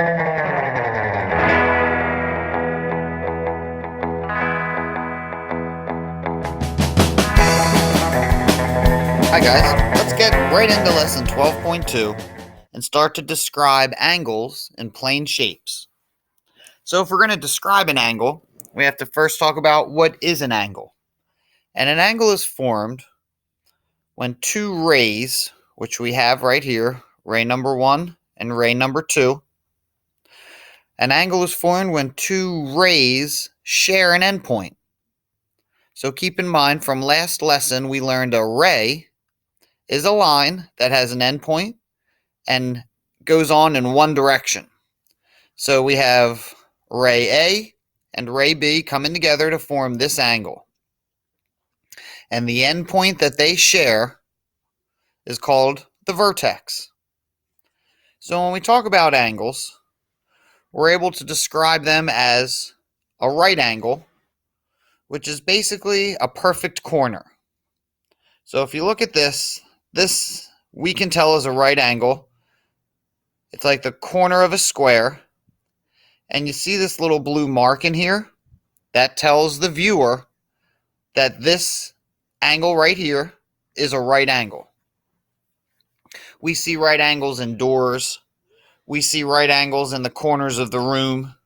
Hi guys, let's get right into lesson 12.2 and start to describe angles and plane shapes. So if we're going to describe an angle, we have to first talk about what is an angle. And an angle is formed when two rays, which we have right here, ray number 1 and ray number 2. An angle is formed when two rays share an endpoint. So keep in mind from last lesson we learned a ray is a line that has an endpoint and goes on in one direction. So we have ray A and ray B coming together to form this angle. And the endpoint that they share is called the vertex. So when we talk about angles, we're able to describe them as a right angle, which is basically a perfect corner. So if you look at this we can tell is a right angle. It's like the corner of a square. And you see this little blue mark in here? That tells the viewer that this angle right here is a right angle. We see right angles in doors. We see right angles in the corners of the room.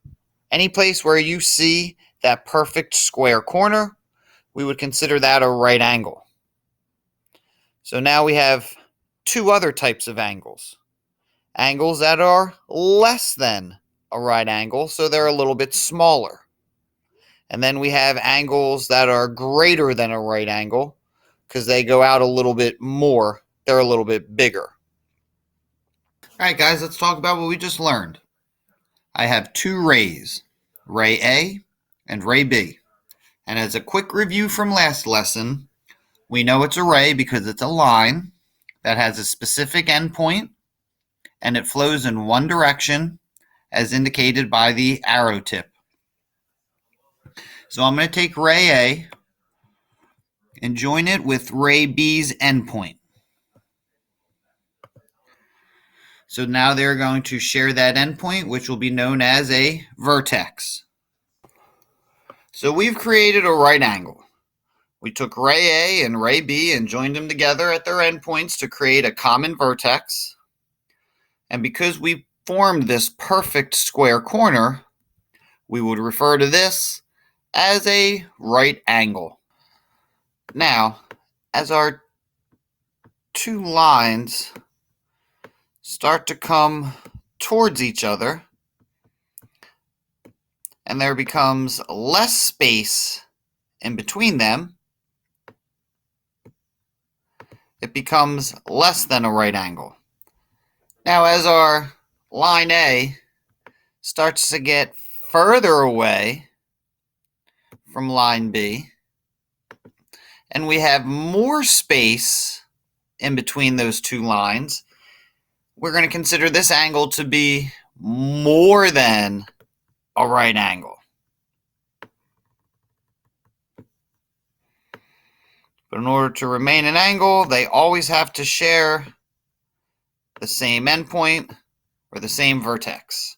Any place where you see that perfect square corner, we would consider that a right angle. So now we have two other types of angles. Angles that are less than a right angle, so they're a little bit smaller. And then we have angles that are greater than a right angle because they go out a little bit more. They're a little bit bigger. All right, guys, let's talk about what we just learned. I have two rays, ray A and ray B. And as a quick review from last lesson, we know it's a ray because it's a line that has a specific endpoint and it flows in one direction as indicated by the arrow tip. So I'm going to take ray A and join it with ray B's endpoint. So now they're going to share that endpoint, which will be known as a vertex. So we've created a right angle. We took ray A and ray B and joined them together at their endpoints to create a common vertex. And because we formed this perfect square corner, we would refer to this as a right angle. Now, as our two lines start to come towards each other, and there becomes less space in between them, it becomes less than a right angle. Now, as our line A starts to get further away from line B, and we have more space in between those two lines, we're going to consider this angle to be more than a right angle. But in order to remain an angle, they always have to share the same endpoint or the same vertex.